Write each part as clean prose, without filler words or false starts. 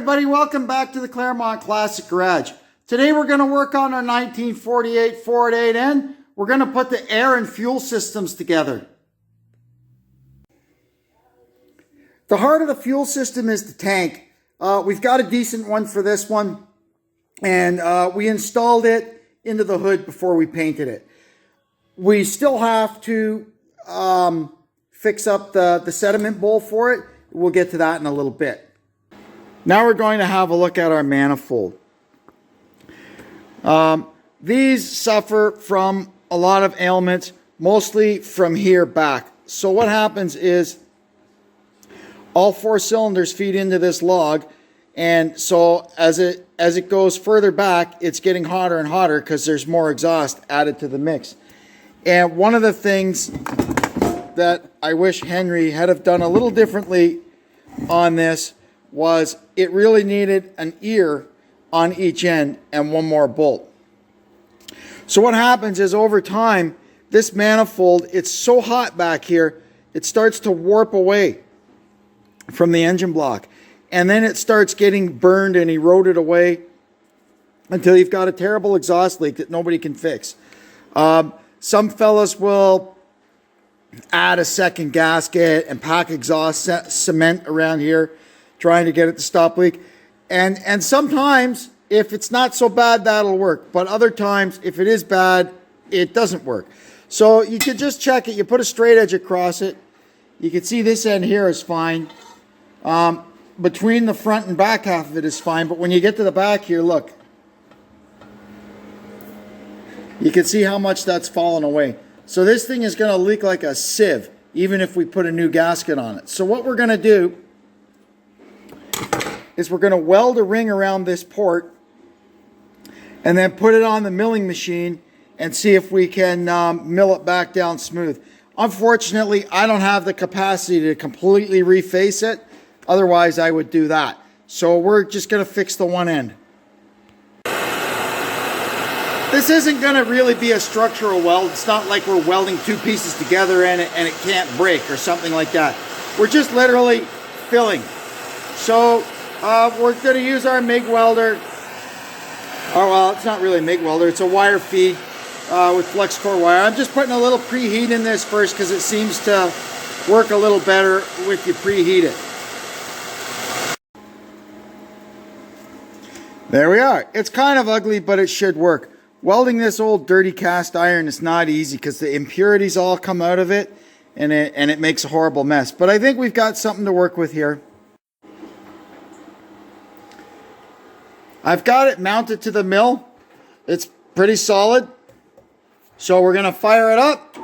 everybody, welcome back to the Claremont Classic Garage. Today we're going to work on our 1948 Ford 8N. We're going to put the air and fuel systems together. The heart of the fuel system is the tank. We've got a decent one for this one, and we installed it into the hood before we painted it. We still have to fix up the sediment bowl for it. We'll get to that in a little bit. Now we're going to have a look at our manifold. These suffer from a lot of ailments, mostly from here back. So what happens is all four cylinders feed into this log, and so as it goes further back, it's getting hotter and hotter because there's more exhaust added to the mix. And one of the things that I wish Henry had have done a little differently on this was it really needed an ear on each end and one more bolt. So what happens is over time, this manifold, it's so hot back here, it starts to warp away from the engine block. And then it starts getting burned and eroded away until you've got a terrible exhaust leak that nobody can fix. Some fellas will add a second gasket and pack exhaust cement around here, trying to get it to stop leak. And sometimes, if it's not so bad, that'll work. But other times, if it is bad, it doesn't work. So you could just check it. You put a straight edge across it. You can see this end here is fine. Between the front and back half of it is fine. But when you get to the back here, look. You can see how much that's fallen away. So this thing is going to leak like a sieve, even if we put a new gasket on it. So what we're going to do is we're going to weld a ring around this port and then put it on the milling machine and see if we can mill it back down smooth. Unfortunately, I don't have the capacity to completely reface it. Otherwise, I would do that. So we're just going to fix the one end. This isn't going to really be a structural weld. It's not like we're welding two pieces together and it can't break or something like that. We're just literally filling. So we're going to use our MIG welder. Oh, well, it's not really a MIG welder. It's a wire feed with flex core wire. I'm just putting a little preheat in this first because it seems to work a little better if you preheat it. There we are. It's kind of ugly, but it should work. Welding this old dirty cast iron is not easy because the impurities all come out of it and it makes a horrible mess. But I think we've got something to work with here. I've got it mounted to the mill. It's pretty solid. So we're going to fire it up.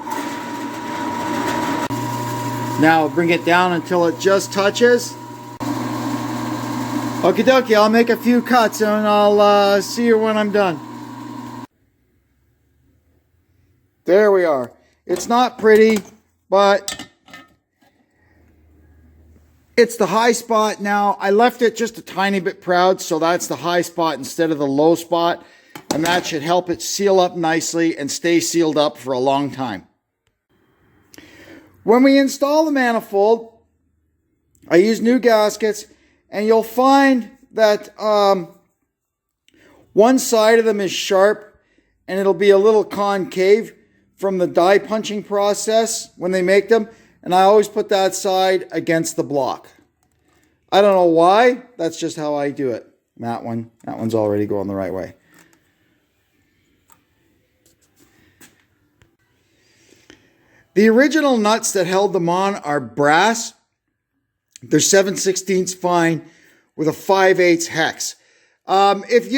Now bring it down until it just touches. Okie dokie, I'll make a few cuts and I'll see you when I'm done. There we are. It's not pretty, but it's the high spot now. I left it just a tiny bit proud, so that's the high spot instead of the low spot. And that should help it seal up nicely and stay sealed up for a long time. When we install the manifold, I use new gaskets, and you'll find that one side of them is sharp, and it'll be a little concave from the die punching process when they make them. And I always put that side against the block. I don't know why. That's just how I do it. That one's already going the right way. The original nuts that held them on are brass. They're 7/16 fine with a 5/8 hex. If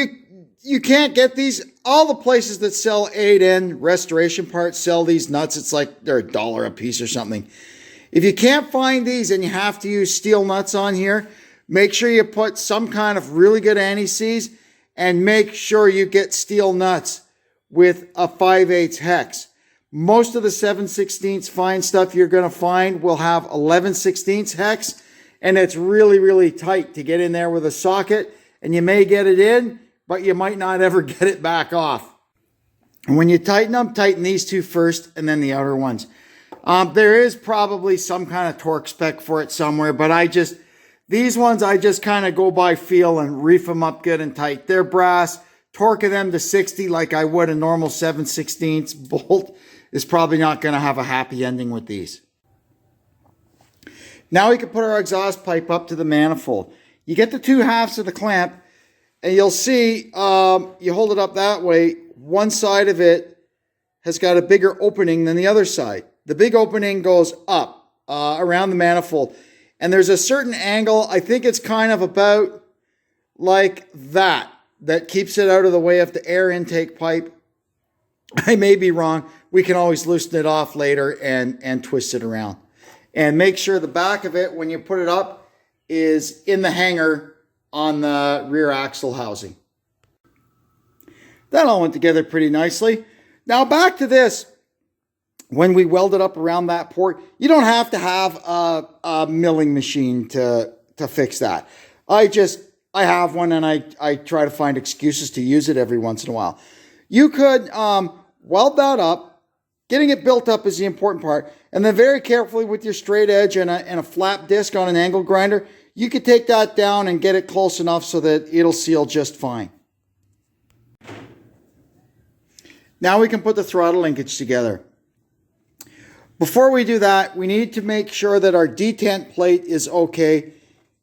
you can't get these, all the places that sell 8N restoration parts sell these nuts. It's like they're $1 a piece or something. If you can't find these and you have to use steel nuts on here, make sure you put some kind of really good anti-seize and make sure you get steel nuts with a 5/8 hex. Most of the 7/16 fine stuff you're going to find will have 11/16 hex, and it's really, really tight to get in there with a socket, and you may get it in, but you might not ever get it back off. And when you tighten them, tighten these two first and then the outer ones. There is probably some kind of torque spec for it somewhere, but These ones I just kind of go by feel and reef them up good and tight. They're brass. Torquing them to 60 like I would a normal 7/16 bolt is probably not going to have a happy ending with these. Now we can put our exhaust pipe up to the manifold. You get the 2 halves of the clamp, and you'll see, you hold it up that way, one side of it has got a bigger opening than the other side. The big opening goes up around the manifold, and there's a certain angle, I think it's kind of about like that keeps it out of the way of the air intake pipe. I may be wrong. We can always loosen it off later and twist it around. And make sure the back of it, when you put it up, is in the hanger on the rear axle housing. That all went together pretty nicely. Now back to this. When we weld it up around that port, you don't have to have a milling machine to fix that. I have one, and I try to find excuses to use it every once in a while. You could weld that up. Getting it built up is the important part. And then very carefully with your straight edge and a flap disc on an angle grinder, you could take that down and get it close enough so that it'll seal just fine. Now we can put the throttle linkage together. Before we do that, we need to make sure that our detent plate is okay.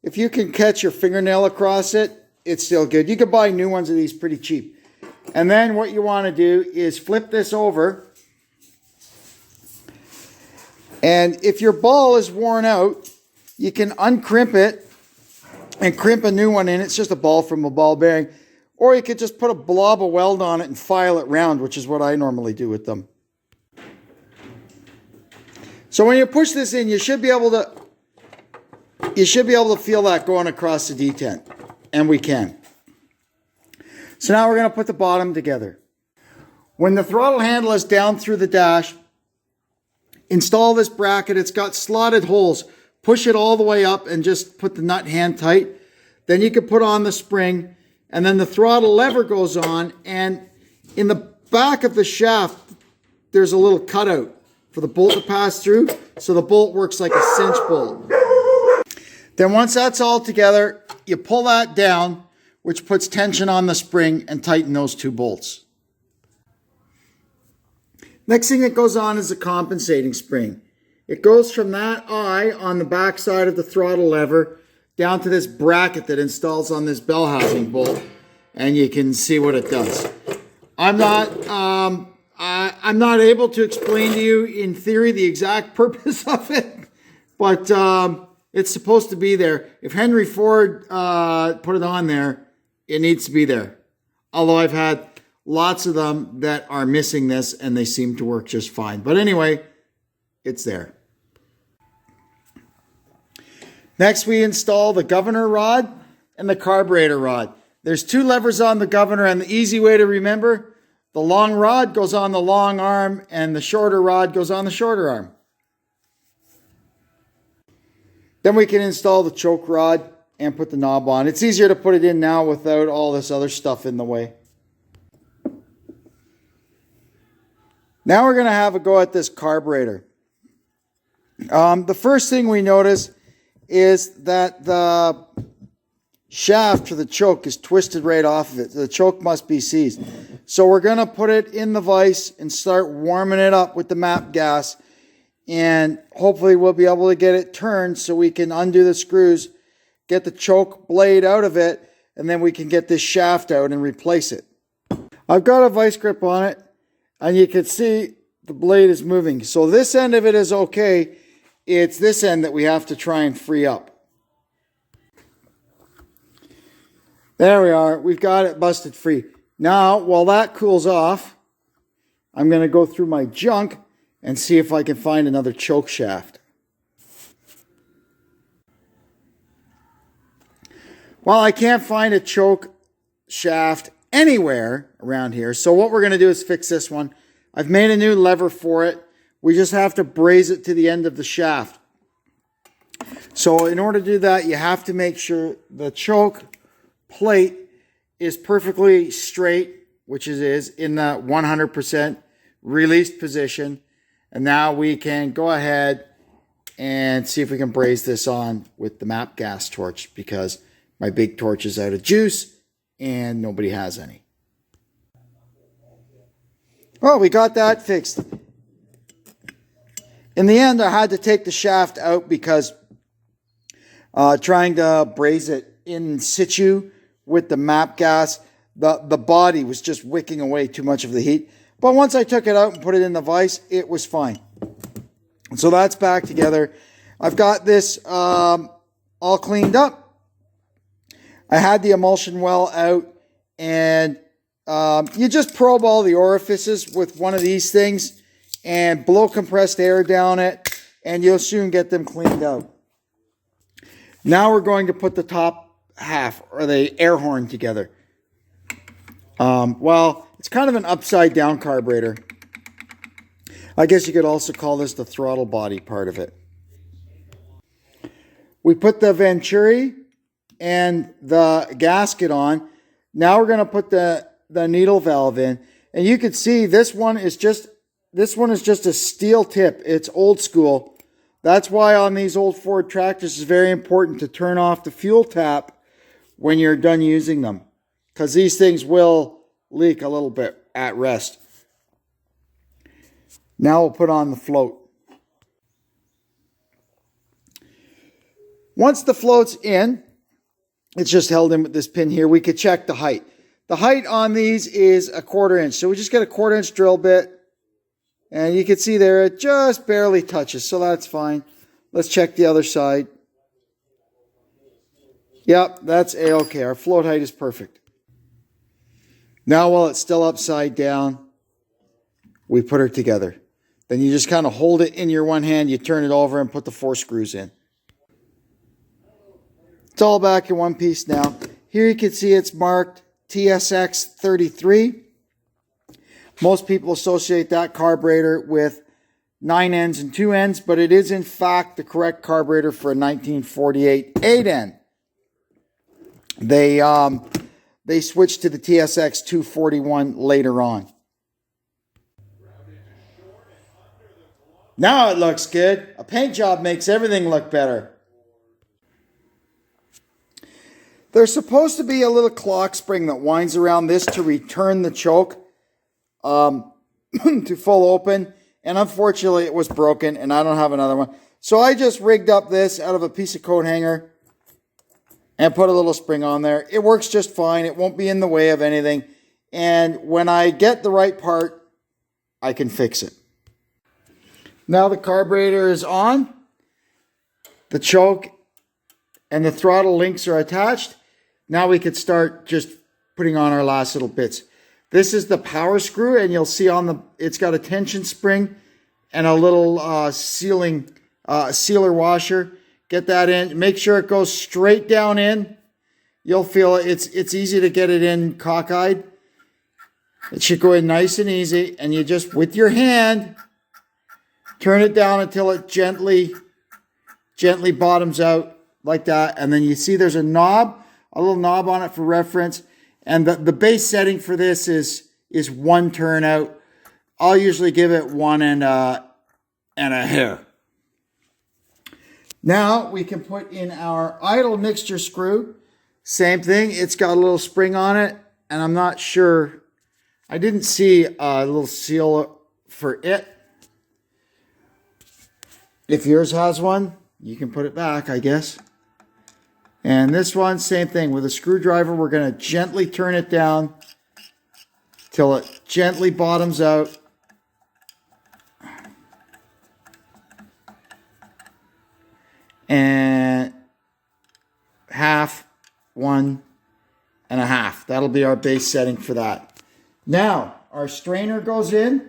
If you can catch your fingernail across it, it's still good. You can buy new ones of these pretty cheap. And then what you want to do is flip this over. And if your ball is worn out, you can uncrimp it and crimp a new one in. It's just a ball from a ball bearing. Or you could just put a blob of weld on it and file it round, which is what I normally do with them. So when you push this in, you should be able to feel that going across the detent. And we can. So now we're going to put the bottom together. When the throttle handle is down through the dash, install this bracket. It's got slotted holes. Push it all the way up and just put the nut hand tight. Then you can put on the spring, and then the throttle lever goes on, and in the back of the shaft, there's a little cutout for the bolt to pass through, so the bolt works like a cinch bolt. Then once that's all together, you pull that down, which puts tension on the spring, and tighten those 2 bolts. Next thing that goes on is the compensating spring. It goes from that eye on the back side of the throttle lever down to this bracket that installs on this bell housing bolt, and you can see what it does. I'm not able to explain to you in theory the exact purpose of it, but it's supposed to be there. If Henry Ford put it on there, it needs to be there. Although I've had lots of them that are missing this, and they seem to work just fine. But anyway, it's there. Next, we install the governor rod and the carburetor rod. There's 2 levers on the governor, and the easy way to remember, the long rod goes on the long arm, and the shorter rod goes on the shorter arm. Then we can install the choke rod and put the knob on. It's easier to put it in now without all this other stuff in the way. Now we're going to have a go at this carburetor. The first thing we notice is that the shaft for the choke is twisted right off of it. The choke must be seized. So we're going to put it in the vise and start warming it up with the MAP gas. And hopefully we'll be able to get it turned so we can undo the screws, get the choke blade out of it, and then we can get this shaft out and replace it. I've got a vise grip on it, and you can see the blade is moving. So this end of it is okay. It's this end that we have to try and free up. There we are. We've got it busted free. Now, while that cools off, I'm going to go through my junk and see if I can find another choke shaft. Well, I can't find a choke shaft anywhere around here. So what we're going to do is fix this one. I've made a new lever for it. We just have to braze it to the end of the shaft. So in order to do that, you have to make sure the choke plate is perfectly straight, which it is, in the 100% released position. And now we can go ahead and see if we can braze this on with the map gas torch, because my big torch is out of juice and nobody has any. Well, we got that fixed. In the end, I had to take the shaft out because trying to braze it in situ with the map gas, the body was just wicking away too much of the heat. But once I took it out and put it in the vise, it was fine. So that's back together. I've got this all cleaned up. I had the emulsion well out, and you just probe all the orifices with one of these things and blow compressed air down it, and you'll soon get them cleaned out. Now we're going to put the top half, or the air horn, together. Well, it's kind of an upside down carburetor. I guess you could also call this the throttle body part of it. We put the venturi and the gasket on. Now we're going to put the needle valve in. And you can see this one is just a steel tip. It's old school. That's why on these old Ford tractors it's very important to turn off the fuel tap when you're done using them, because these things will leak a little bit at rest. Now we'll put on the float. Once the float's in, it's just held in with this pin here. We could check the height. The height on these is a 1/4 inch. So we just get a 1/4 inch drill bit. And you can see there, it just barely touches. So that's fine. Let's check the other side. Yep, that's A-okay. Our float height is perfect. Now while it's still upside down, we put her together. Then you just kind of hold it in your one hand, you turn it over and put the 4 screws in. It's all back in one piece now. Here you can see it's marked TSX 33. Most people associate that carburetor with 9 ends and 2 ends, but it is in fact the correct carburetor for a 1948 8 end. They switched to the TSX 241 later on. Now it looks good. A paint job makes everything look better. There's supposed to be a little clock spring that winds around this to return the choke to full open. And unfortunately it was broken and I don't have another one. So I just rigged up this out of a piece of coat hanger and put a little spring on there. It works just fine. It won't be in the way of anything. And when I get the right part, I can fix it. Now the carburetor is on. The choke and the throttle links are attached. Now we could start just putting on our last little bits. This is the power screw, and you'll see on the, it's got a tension spring and a little sealer washer. Get that in. Make sure it goes straight down in. You'll feel it's easy to get it in cockeyed. It should go in nice and easy, and you just, with your hand, turn it down until it gently bottoms out like that. And then you see there's a knob, a little knob on it for reference. And the base setting for this is 1 turnout. I'll usually give it 1 and a hair. Now we can put in our idle mixture screw. Same thing. It's got a little spring on it. And I'm not sure. I didn't see a little seal for it. If yours has one, you can put it back, I guess. And this one, same thing. With a screwdriver, we're going to gently turn it down till it gently bottoms out. And 1/2, 1 1/2. That'll be our base setting for that. Now, our strainer goes in.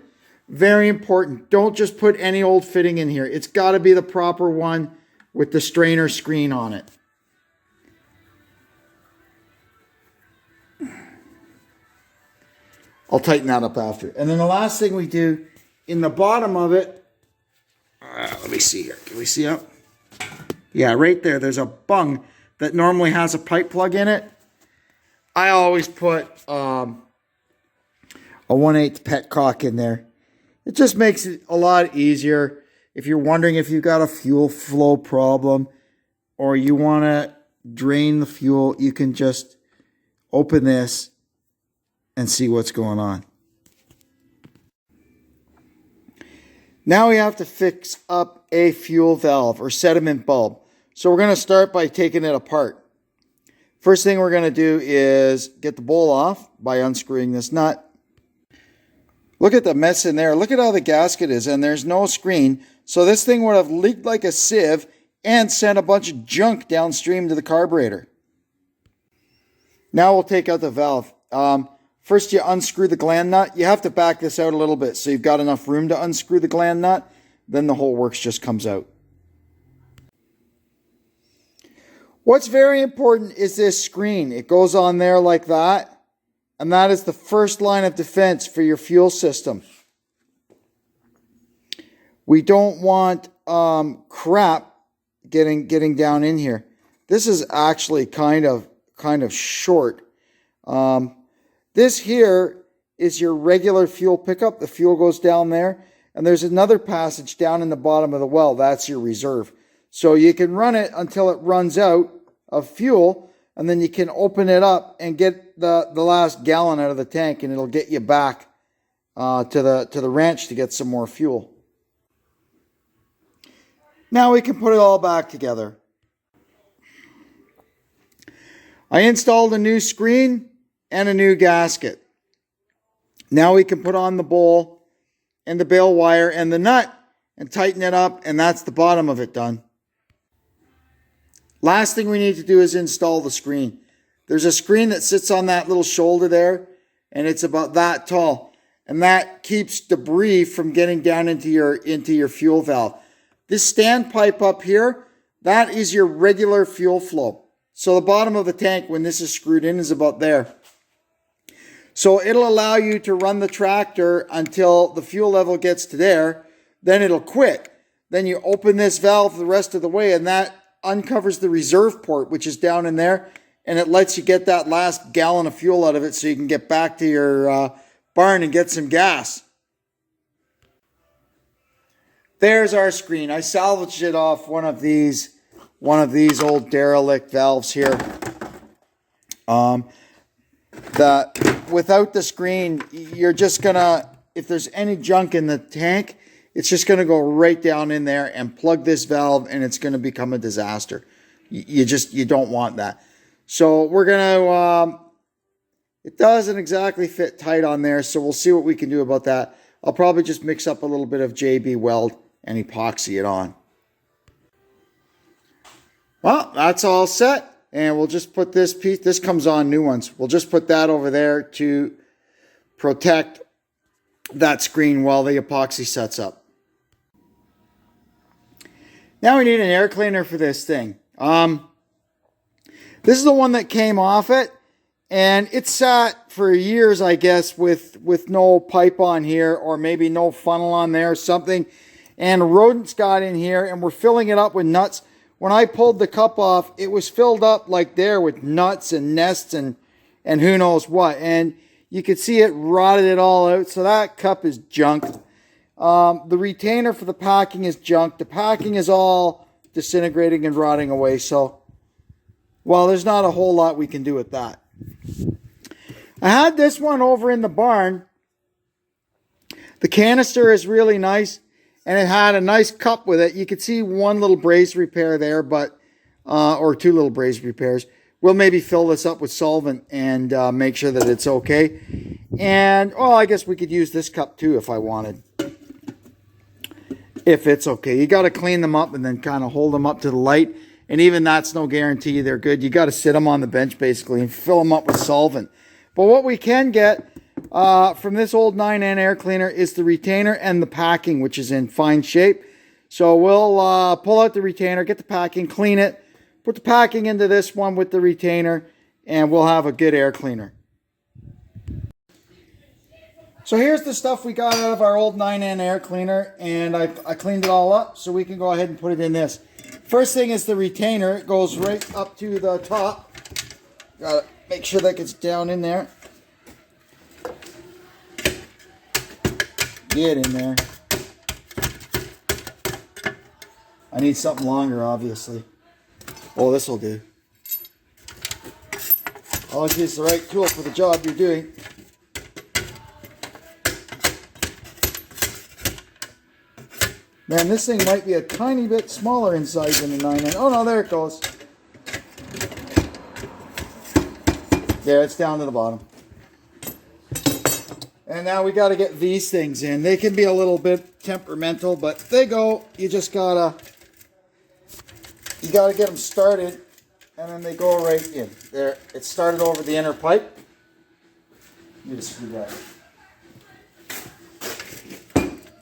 Very important. Don't just put any old fitting in here. It's got to be the proper one with the strainer screen on it. I'll tighten that up after. And then the last thing we do, in the bottom of it, let me see here. Can we see up? Yeah, right there. There's a bung that normally has a pipe plug in it. I always put a 1/8 petcock in there. It just makes it a lot easier. if you're wondering if you've got a fuel flow problem or you want to drain the fuel, you can just open this and see what's going on. Now we have to fix up a fuel valve or sediment bulb. So we're going to start by taking it apart. First thing we're going to do is get the bowl off by unscrewing this nut. Look at the mess in there. Look at how the gasket is, and there's no screen. So this thing would have leaked like a sieve and sent a bunch of junk downstream to the carburetor. Now we'll take out the valve. First you unscrew the gland nut. You have to back this out a little bit so you've got enough room to unscrew the gland nut. Then the whole works just comes out. What's very important is this screen. It goes on there like that. And that is the first line of defense for your fuel system. We don't want crap getting down in here. This is actually kind of short. This here is your regular fuel pickup. The fuel goes down there. And there's another passage down in the bottom of the well. That's your reserve. So you can run it until it runs out of fuel. And then you can open it up and get the last gallon out of the tank. And it'll get you back to the ranch to get some more fuel. Now we can put it all back together. I installed a new screen and a new gasket. Now we can put on the bowl and the bale wire and the nut and tighten it up, and that's the bottom of it done. Last thing we need to do is install the screen. There's a screen that sits on that little shoulder there, and it's about that tall, and that keeps debris from getting down into your fuel valve. This standpipe up here, that is your regular fuel flow. So the bottom of the tank, when this is screwed in, is about there. So it'll allow you to run the tractor until the fuel level gets to there. Then it'll quit. Then you open this valve the rest of the way, and that uncovers the reserve port, which is down in there. And it lets you get that last gallon of fuel out of it so you can get back to your barn and get some gas. There's our screen. I salvaged it off one of these old derelict valves here. That without the screen, you're just gonna, if there's any junk in the tank, it's just gonna go right down in there and plug this valve, and it's gonna become a disaster. You don't want that. So we're gonna, it doesn't exactly fit tight on there, so we'll see what we can do about that. I'll probably just mix up a little bit of JB Weld and epoxy it on. Well, that's all set. And we'll just put this piece, this comes on new ones. We'll just put that over there to protect that screen while the epoxy sets up. Now we need an air cleaner for this thing. This is the one that came off it. And it sat for years, I guess, with no pipe on here, or maybe no funnel on there or something. And rodents got in here, and we're filling it up with nuts. When I pulled the cup off, it was filled up like there with nuts and nests and who knows what. And you could see it rotted it all out. So that cup is junk. The retainer for the packing is junk. The packing is all disintegrating and rotting away. So, well, there's not a whole lot we can do with that. I had this one over in the barn. The canister is really nice. And it had a nice cup with it. You could see one little braze repair there, but or two little braze repairs. We'll maybe fill this up with solvent and make sure that it's okay. And, well, I guess we could use this cup too if I wanted. If it's okay. You got to clean them up and then kind of hold them up to the light. And even that's no guarantee they're good. You got to sit them on the bench basically and fill them up with solvent. But what we can get from this old 9N air cleaner is the retainer and the packing, which is in fine shape. So we'll pull out the retainer, get the packing, clean it, put the packing into this one with the retainer, and we'll have a good air cleaner. So here's the stuff we got out of our old 9N air cleaner, and I cleaned it all up so we can go ahead and put it in this. First thing is the retainer. It goes right up to the top. Got to make sure that gets down in there. Get in there. I need something longer, obviously. Oh, this will do. Always use the right tool for the job you're doing. Man, this thing might be a tiny bit smaller in size than a 9N. Oh no, there it goes. There, it's down to the bottom. And now we got to get these things in. They can be a little bit temperamental, but they go. You just gotta get them started, and then they go right in. There, it started over the inner pipe. You just screw that.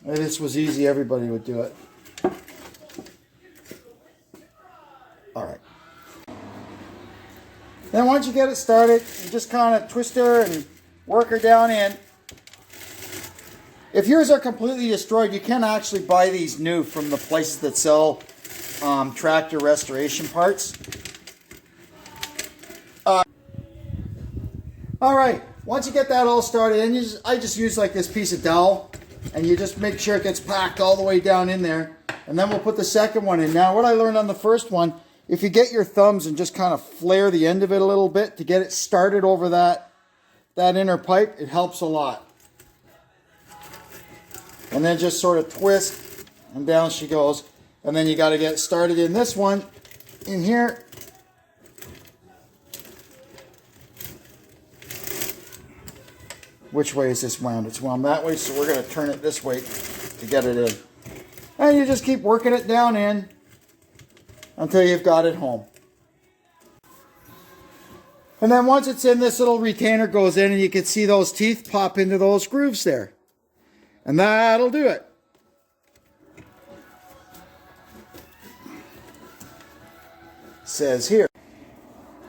If this was easy, everybody would do it. All right. Then once you get it started, you just kind of twist her and work her down in. If yours are completely destroyed, you can actually buy these new from the places that sell tractor restoration parts. All right, once you get that all started, and I just use like this piece of dowel, and you just make sure it gets packed all the way down in there, and then we'll put the second one in. Now, what I learned on the first one, if you get your thumbs and just kind of flare the end of it a little bit to get it started over that inner pipe, it helps a lot. And then just sort of twist, and down she goes. And then you got to get started in this one, in here. Which way is this wound? It's wound that way, so we're going to turn it this way to get it in. And you just keep working it down in until you've got it home. And then once it's in, this little retainer goes in, and you can see those teeth pop into those grooves there. And that'll do it. Says here.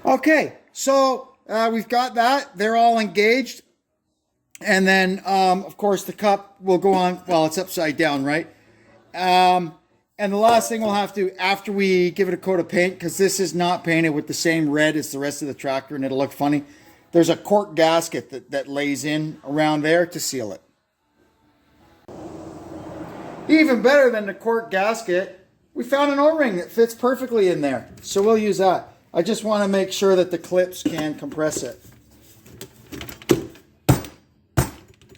Okay, so we've got that. They're all engaged. And then, of course, the cup will go on. Well, it's upside down, right? And the last thing we'll have to, after we give it a coat of paint, because this is not painted with the same red as the rest of the tractor and it'll look funny, there's a cork gasket that lays in around there to seal it. Even better than the cork gasket, we found an O-ring that fits perfectly in there. So we'll use that. I just want to make sure that the clips can compress it.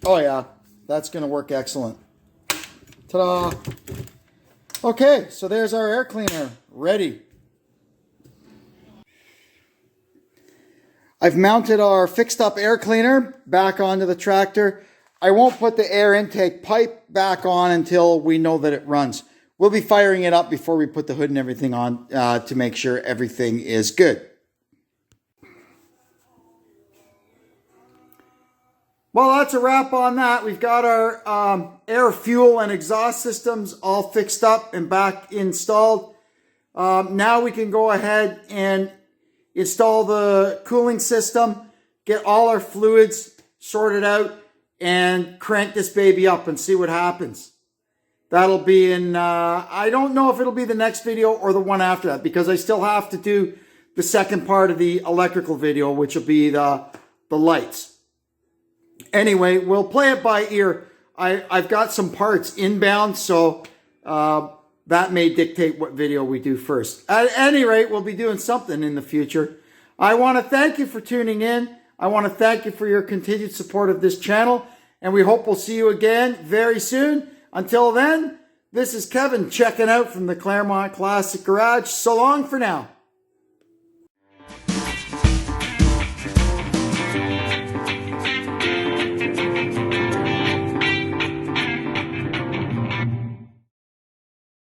Oh yeah, that's going to work excellent. Ta-da! Okay, so there's our air cleaner, ready. I've mounted our fixed up air cleaner back onto the tractor. I won't put the air intake pipe back on until we know that it runs. We'll be firing it up before we put the hood and everything on to make sure everything is good. Well, that's a wrap on that. We've got our air, fuel, and exhaust systems all fixed up and back installed. Now we can go ahead and install the cooling system, get all our fluids sorted out, and crank this baby up and see what happens. That'll be in, I don't know if it'll be the next video or the one after that, because I still have to do the second part of the electrical video, which will be the lights. Anyway, we'll play it by ear. I've got some parts inbound, so that may dictate what video we do first. At any rate, we'll be doing something in the future. I want to thank you for tuning in. I want to thank you for your continued support of this channel, and we hope we'll see you again very soon. Until then, this is Kevin checking out from the Claremont Classic Garage. So long for now.